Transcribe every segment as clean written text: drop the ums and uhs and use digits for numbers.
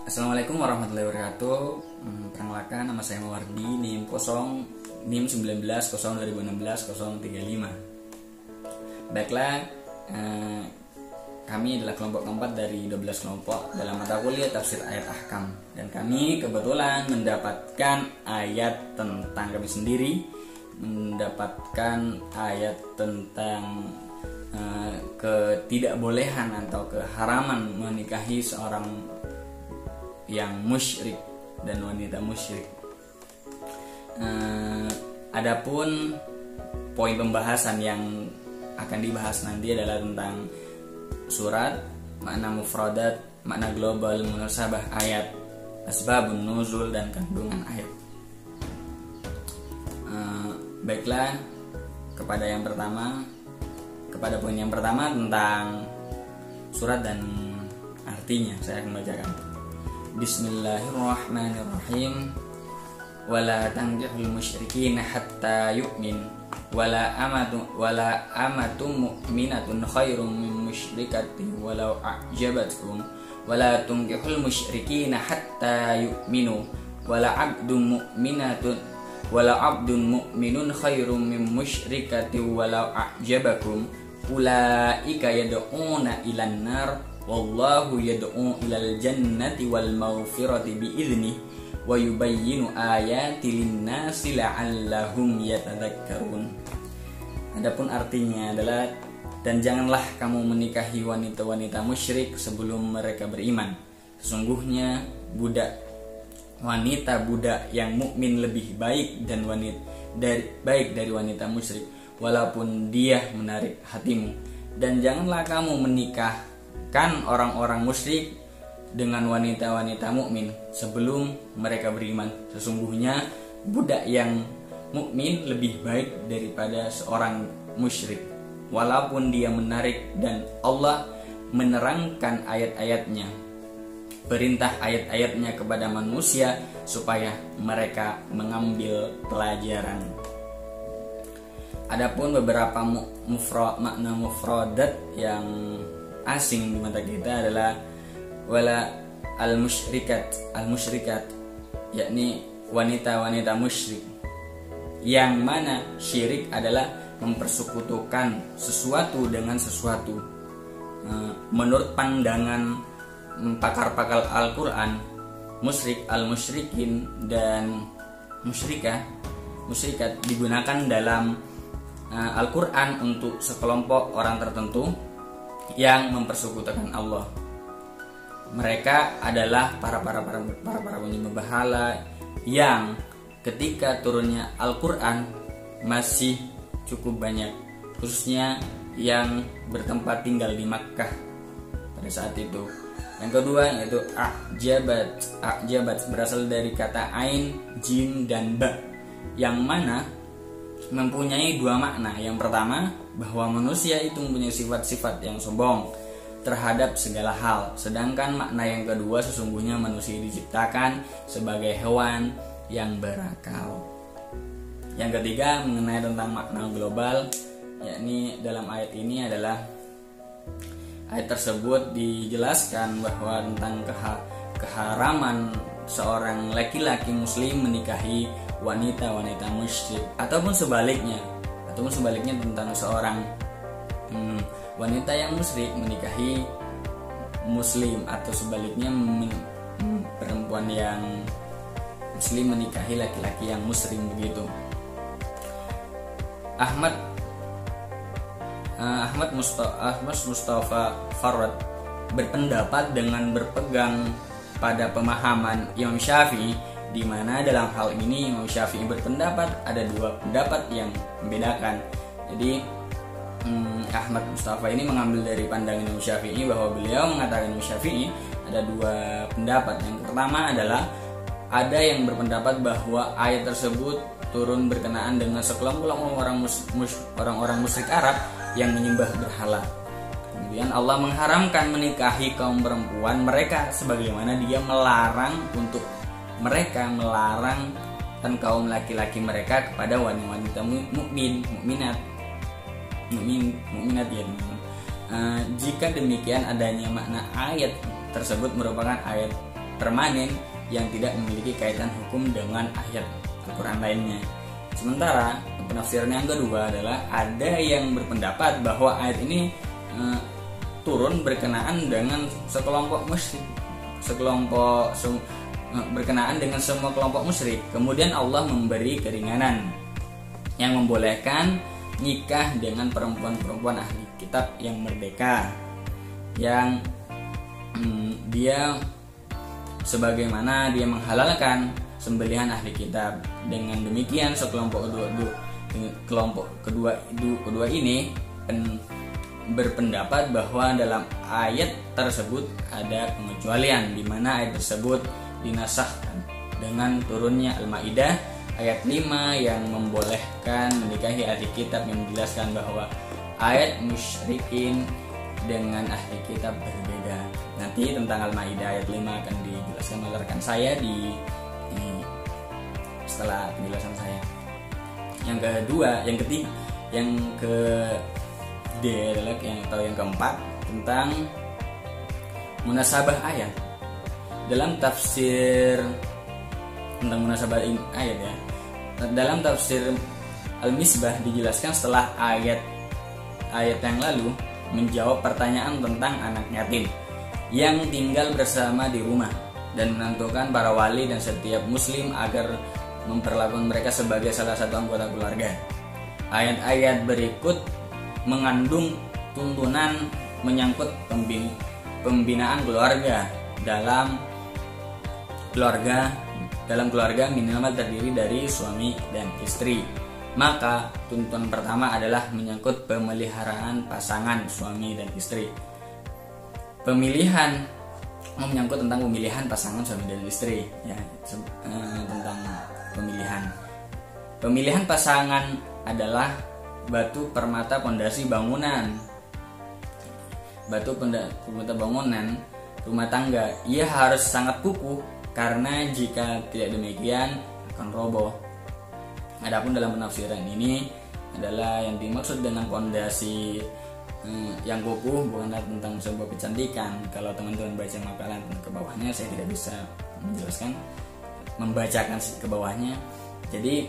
Assalamualaikum warahmatullahi wabarakatuh. Perkenalkan, nama saya Mawardi, NIM 19 2016 035. Baiklah, kami adalah kelompok keempat dari 12 kelompok dalam mata kuliah tafsir ayat ahkam, dan kami kebetulan mendapatkan ayat tentang kami sendiri, mendapatkan ayat tentang ketidakbolehan atau keharaman menikahi seorang yang musyrik dan wanita musyrik. Adapun poin pembahasan yang akan dibahas nanti adalah tentang surat, makna mufradat, makna global, munasabah ayat, asbabun nuzul, dan kandungan ayat. Baiklah, kepada poin yang pertama tentang surat dan artinya saya akan bacakan. Bismillahirrahmanirrahim. Wala tankihul musyrikin hatta yu'min wala amatu mu'minatun khairum min musyrikatin walau a'jabatkum wala tunkihul musyrikin hatta yu'minu wala abdun mu'minun khairum min musyrikatin walau a'jabakum ulaika yad'una ilan nar wallahu yad'u ilal jannati wal maghfirati bi'idznih wa yubayyinu ayati linnasi la'allahum yatadhakkarun. Adapun artinya adalah, dan janganlah kamu menikahi wanita-wanita musyrik sebelum mereka beriman. Sesungguhnya wanita budak yang mukmin lebih baik dari wanita musyrik, walaupun dia menarik hatimu. Dan janganlah kamu menikahkan orang-orang musyrik dengan wanita-wanita mukmin sebelum mereka beriman. Sesungguhnya budak yang mukmin lebih baik daripada seorang musyrik, walaupun dia menarik. Dan Allah menerangkan ayat-ayatnya, perintah ayat-ayatnya kepada manusia supaya mereka mengambil pelajaran. Adapun beberapa makna mufradat yang asing di mata kita adalah wala al-musyrikat, yakni wanita-wanita musyrik, yang mana syirik adalah mempersekutukan sesuatu dengan sesuatu. Menurut pandangan pakar-pakar Al-Quran, musyrik, al-musyrikin, dan musyrikat digunakan dalam Al-Quran untuk sekelompok orang tertentu yang mempersekutukan Allah. Mereka adalah para penyembah berhala yang ketika turunnya Al-Quran masih cukup banyak, khususnya yang bertempat tinggal di Makkah pada saat itu. Yang kedua yaitu a'jabat berasal dari kata ain, jim, dan ba, yang mana mempunyai dua makna. Yang pertama, bahwa manusia itu mempunyai sifat-sifat yang sombong terhadap segala hal. Sedangkan makna yang kedua, sesungguhnya manusia diciptakan sebagai hewan yang berakal. Yang ketiga, mengenai tentang makna global, yakni dalam ayat ini adalah ayat tersebut dijelaskan bahwa tentang keharaman seorang laki-laki muslim menikahi wanita-wanita musyrik, ataupun sebaliknya tentang seorang wanita yang musyrik menikahi muslim, atau sebaliknya perempuan yang muslim menikahi laki-laki yang musyrik, begitu. Ahmad Mustafa Farad berpendapat dengan berpegang pada pemahaman Imam Syafi'i, di mana dalam hal ini Imam Syafi'i berpendapat ada dua pendapat yang membedakan. Jadi Ahmad Mustafa ini mengambil dari pandangan Imam Syafi'i, bahwa beliau mengatakan Imam Syafi'i ada dua pendapat. Yang pertama adalah ada yang berpendapat bahwa ayat tersebut turun berkenaan dengan sekelompok orang-orang musyrik Arab yang menyembah berhala. Kemudian Allah mengharamkan menikahi kaum perempuan mereka, sebagaimana dia melarang dan kaum laki-laki mereka kepada wanita mukminat ya. Jika demikian, adanya makna ayat tersebut merupakan ayat permanen yang tidak memiliki kaitan hukum dengan ayat Al-Quran lainnya. Sementara penafsiran yang kedua adalah ada yang berpendapat bahwa ayat ini turun berkenaan dengan sekelompok musyrik, berkenaan dengan semua kelompok musyrik. Kemudian Allah memberi keringanan yang membolehkan nikah dengan perempuan-perempuan ahli kitab yang merdeka, yang dia sebagaimana dia menghalalkan sembelihan ahli kitab. Dengan demikian kelompok kedua ini berpendapat bahwa dalam ayat tersebut ada pengecualian, di mana ayat tersebut dinasahkan dengan turunnya Al-Maidah ayat 5 yang membolehkan menikahi ahli kitab, yang menjelaskan bahwa ayat musyrikin dengan ahli kitab berbeda. Nanti tentang Al-Maidah ayat 5 akan dijelaskan oleh rekan saya setelah penjelasan saya. Yang kedua, yang ke D adalah yang keempat tentang munasabah ayat. Dalam tafsir tentang munasabah ayat ya, dalam tafsir Al-Misbah dijelaskan setelah ayat yang lalu menjawab pertanyaan tentang anak yatim yang tinggal bersama di rumah dan menentukan para wali dan setiap muslim agar memperlakukan mereka sebagai salah satu anggota keluarga. Ayat-ayat berikut mengandung tuntunan menyangkut pembinaan keluarga. Dalam keluarga minimal terdiri dari suami dan istri. Maka tuntunan pertama adalah menyangkut pemeliharaan pasangan suami dan istri. Menyangkut tentang pemilihan pasangan suami dan istri ya, tentang pemilihan pasangan adalah batu permata pondasi bangunan rumah tangga. Ia harus sangat kukuh karena jika tidak demikian akan roboh. Adapun dalam penafsiran ini adalah yang dimaksud dengan pondasi yang kukuh bukanlah tentang sebuah kecantikan. Kalau teman-teman baca makalan ke bawahnya, saya tidak bisa membacakan ke bawahnya. Jadi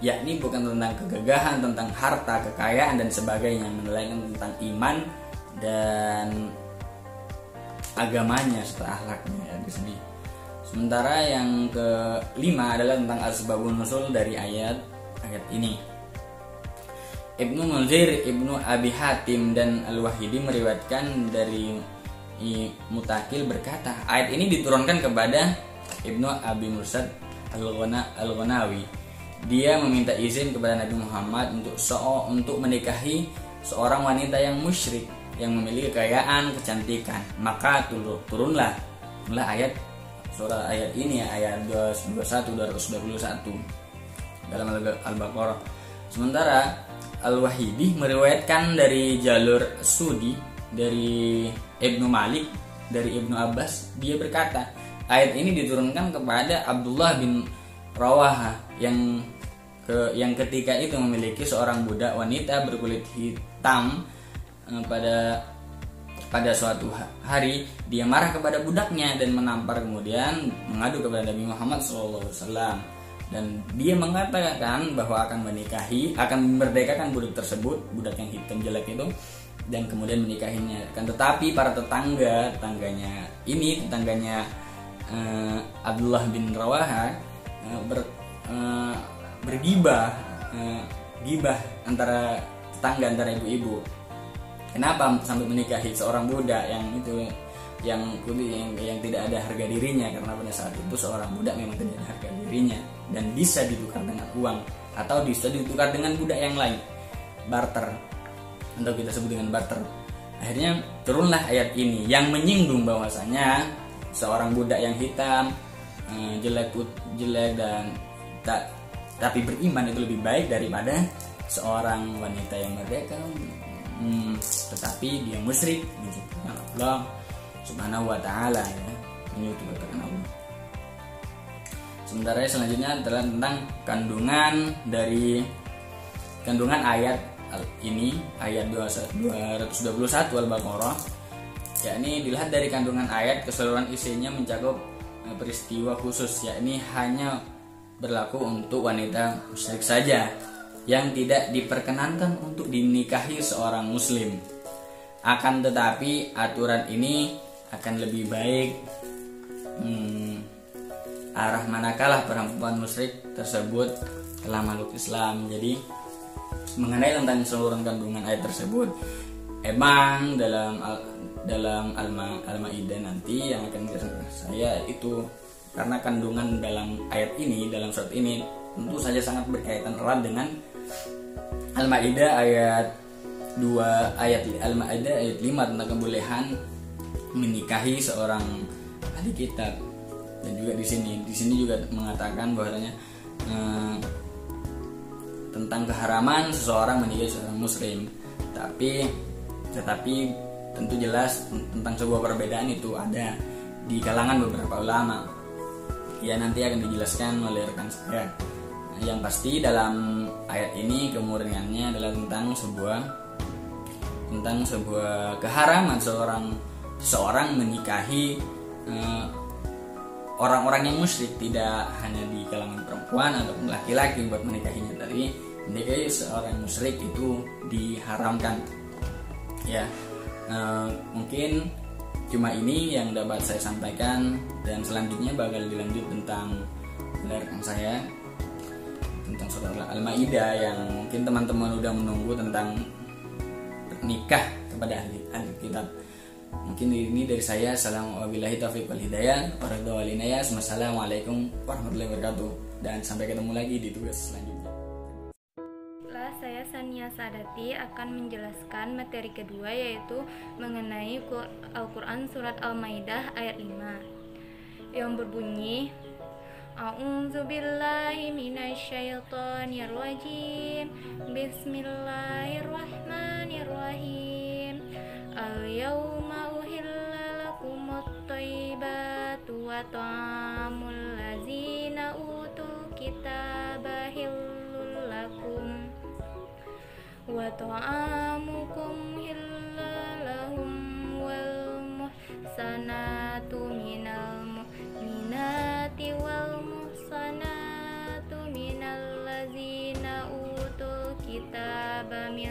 yakni bukan tentang kegagahan, tentang harta, kekayaan dan sebagainya, melainkan tentang iman dan agamanya serta akhlaknya ya, di sini. Sementara yang kelima adalah tentang asbabun nuzul dari ayat ini. Ibnu Munzir, Ibnu Abi Hatim dan Al-Wahidi meriwayatkan dari Mutakil berkata, ayat ini diturunkan kepada Ibnu Abi Mursad Al-Ghanawi. Dia meminta izin kepada Nabi Muhammad untuk menikahi seorang wanita yang musyrik yang memiliki kekayaan, kecantikan. Maka turunlah surah ayat ini, ayat 221 dalam Al-Baqarah. Sementara Al-Wahidi meriwayatkan dari jalur Sudi dari Ibnu Malik dari Ibnu Abbas, dia berkata, ayat ini diturunkan kepada Abdullah bin Rawaha yang ketika itu memiliki seorang budak wanita berkulit hitam. Pada suatu hari dia marah kepada budaknya dan menampar, kemudian mengadu kepada Nabi Muhammad SAW, dan dia mengatakan bahwa akan memerdekakan budak tersebut, budak yang hitam jelek itu, dan kemudian menikahinya. Tetapi para tetangganya Abdullah bin Rawaha bergibah antara tetangga, antara ibu-ibu. Kenapa sampai menikahi seorang budak yang tidak ada harga dirinya? Karena pada saat itu seorang budak memang tidak ada harga dirinya dan bisa ditukar dengan uang atau bisa ditukar dengan budak yang lain, barter, atau kita sebut dengan barter. Akhirnya turunlah ayat ini yang menyinggung bahwasanya seorang budak yang hitam, jelek dan tapi beriman itu lebih baik daripada seorang wanita yang merdeka tetapi dia musyrik, menyekutukan Allah Subhanahu wa taala ya, menyekutukan Allah. Sementara selanjutnya adalah tentang kandungan ayat ini, ayat 221 Al-Baqarah. yakni dilihat dari kandungan ayat, keseluruhan isinya mencakup peristiwa khusus, yakni hanya berlaku untuk wanita musyrik saja yang tidak diperkenankan untuk dinikahi seorang muslim. Akan tetapi aturan ini akan lebih baik arah manakala perempuan musyrik tersebut telah meluk Islam. Jadi mengenai tentang keseluruhan kandungan ayat tersebut, emang dalam Al-Maidah nanti yang akan saya itu, karena kandungan dalam ayat ini, dalam surat ini tentu saja sangat berkaitan erat dengan Al-Maidah ayat 2, Al-Maidah ayat 5 tentang kebolehan menikahi seorang ahli kitab. Dan juga di sini juga mengatakan bahwasanya tentang keharaman seseorang menikahi seorang muslim. Tetapi tentu jelas tentang sebuah perbedaan itu ada di kalangan beberapa ulama. Ya, nanti akan dijelaskan oleh rekan saya. Yang pasti dalam ayat ini kemurniannya adalah tentang sebuah keharaman seorang menikahi orang-orang yang musyrik, tidak hanya di kalangan perempuan ataupun laki-laki buat menikahinya, tapi menikahi seorang musyrik itu diharamkan. Ya, mungkin cuma ini yang dapat saya sampaikan, dan selanjutnya bakal dilanjut tentang rekan saya tentang surat Al-Maidah yang mungkin teman-teman udah menunggu tentang nikah kepada ahli kitab. Mungkin ini dari saya. Assalamualaikum warahmatullahi wabarakatuh, dan sampai ketemu lagi di tugas selanjutnya. Saya Sania Sadati akan menjelaskan materi kedua, yaitu mengenai Al-Quran surat Al-Maidah ayat 5 yang berbunyi, A'udzubillahi minasyaitonirrajim, Bismillahirrahmanirrahim. Al-yawma uhilla lakumut thayyibatu wa ta'amul ladzina utul kitaba hillul lakum wa ta'amukum hillalahum wal muhsanatu minal mu'minati wal muhsanatu minal ladzina utul kitaba min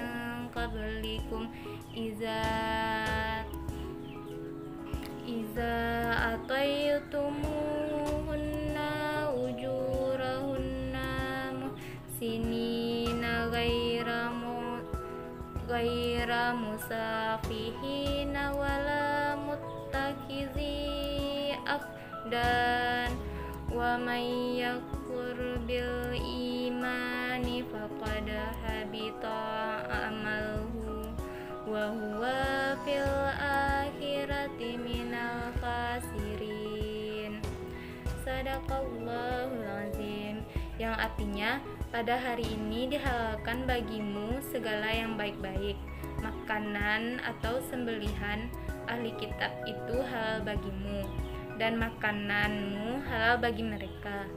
qablikum iza ataytumuhunna ujurahunna muhsinina ghaira musafihina wala muttakizi afdan wa may yakfur bil imani faqad habita amaluhu wa huwa fil akhirati minal khasirin. Sadaqallahul azim. Yang artinya, pada hari ini dihalalkan bagimu segala yang baik-baik. Makanan atau sembelihan ahli kitab itu halal bagimu, dan makananmu halal bagi mereka.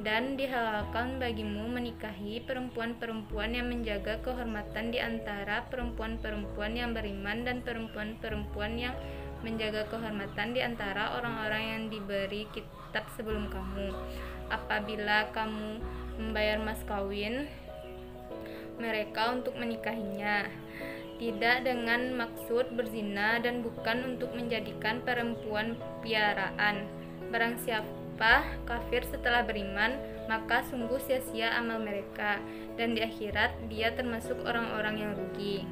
Dan dihalalkan bagimu menikahi perempuan-perempuan yang menjaga kehormatan di antara perempuan-perempuan yang beriman, dan perempuan-perempuan yang menjaga kehormatan di antara orang-orang yang diberi kitab sebelum kamu. Apabila kamu membayar mas kawin mereka untuk menikahinya, tidak dengan maksud berzina dan bukan untuk menjadikan perempuan piaraan. Barang siapa kafir setelah beriman, maka sungguh sia-sia amal mereka, dan di akhirat dia termasuk orang-orang yang rugi.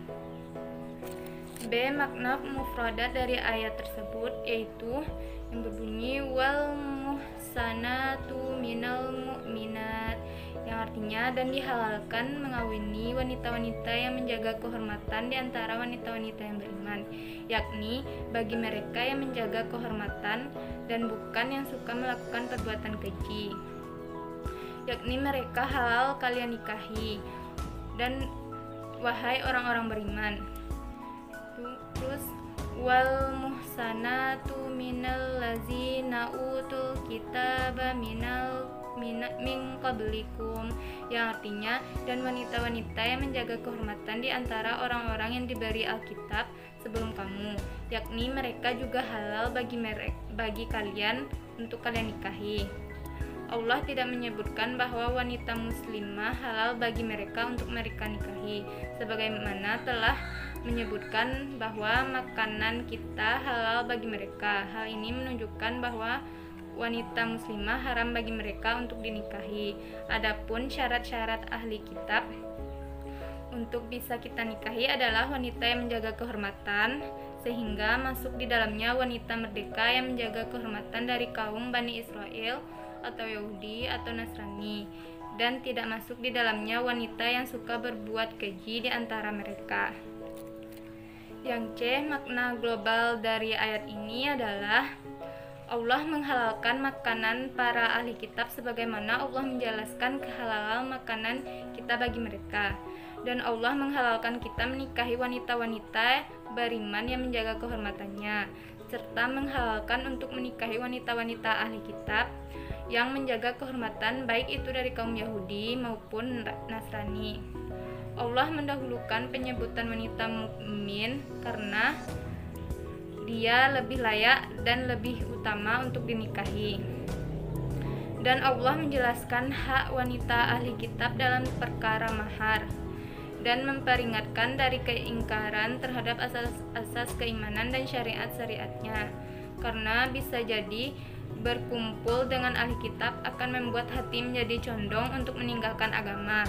B. Makna mufradat dari ayat tersebut, yaitu yang berbunyi wal muhsanatu minal mu'minat, yang artinya dan dihalalkan mengawini wanita-wanita yang menjaga kehormatan di antara wanita-wanita yang beriman, yakni bagi mereka yang menjaga kehormatan dan bukan yang suka melakukan perbuatan keji, yakni mereka halal kalian nikahi, dan wahai orang-orang beriman. Terus wal muhsanatu minal lazina utul kitaba min qablikum, yang artinya dan wanita-wanita yang menjaga kehormatan di antara orang-orang yang diberi Alkitab sebelum kamu, yakni mereka juga halal bagi kalian untuk kalian nikahi. Allah tidak menyebutkan bahwa wanita muslimah halal bagi mereka untuk mereka nikahi, sebagaimana telah menyebutkan bahwa makanan kita halal bagi mereka. Hal ini menunjukkan bahwa wanita muslimah haram bagi mereka untuk dinikahi. Adapun syarat-syarat ahli kitab untuk bisa kita nikahi adalah wanita yang menjaga kehormatan, sehingga masuk di dalamnya wanita merdeka yang menjaga kehormatan dari kaum Bani Israel atau Yahudi atau Nasrani, dan tidak masuk di dalamnya wanita yang suka berbuat keji di antara mereka. Yang C, makna global dari ayat ini adalah Allah menghalalkan makanan para ahli kitab sebagaimana Allah menjelaskan kehalalan makanan kita bagi mereka. Dan Allah menghalalkan kita menikahi wanita-wanita beriman yang menjaga kehormatannya, serta menghalalkan untuk menikahi wanita-wanita ahli kitab yang menjaga kehormatan baik itu dari kaum Yahudi maupun Nasrani. Allah mendahulukan penyebutan wanita mukmin karena dia lebih layak dan lebih utama untuk dinikahi. Dan Allah menjelaskan hak wanita ahli kitab dalam perkara mahar dan memperingatkan dari keingkaran terhadap asas-asas keimanan dan syariat-syariatnya, karena bisa jadi berkumpul dengan ahli kitab akan membuat hati menjadi condong untuk meninggalkan agama.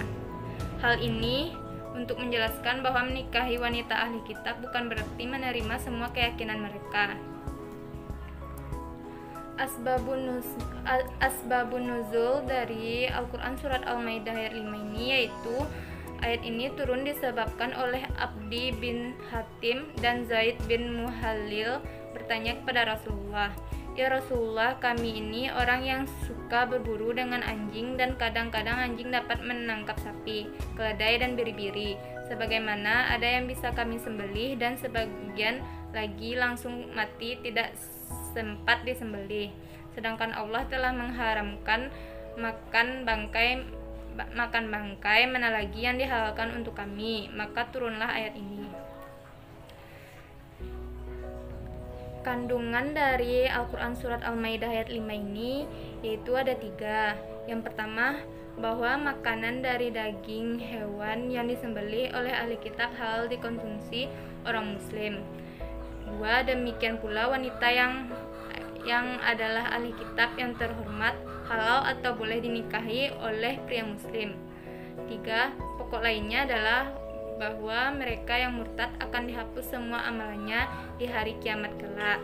Hal ini untuk menjelaskan bahwa menikahi wanita ahli kitab bukan berarti menerima semua keyakinan mereka. Asbabun nuzul dari Al-Quran Surat Al-Maidah ayat 5 ini yaitu ayat ini turun disebabkan oleh Abdi bin Hatim dan Zaid bin Muhalil bertanya kepada Rasulullah, "Ya Rasulullah, kami ini orang yang suka berburu dengan anjing dan kadang-kadang anjing dapat menangkap sapi, keledai dan biri-biri. Sebagaimana ada yang bisa kami sembelih dan sebagian lagi langsung mati tidak sempat disembelih. Sedangkan Allah telah mengharamkan makan bangkai mana lagi yang dihalalkan untuk kami. Maka turunlah ayat ini." Kandungan dari Al-Quran Surat Al-Maidah ayat 5 ini yaitu ada 3. Yang pertama, bahwa makanan dari daging hewan yang disembelih oleh ahli kitab halal dikonsumsi orang muslim. 2. Demikian pula wanita yang adalah ahli kitab yang terhormat halal atau boleh dinikahi oleh pria muslim. 3. Pokok lainnya adalah bahwa mereka yang murtad akan dihapus semua amalannya di hari kiamat kelak.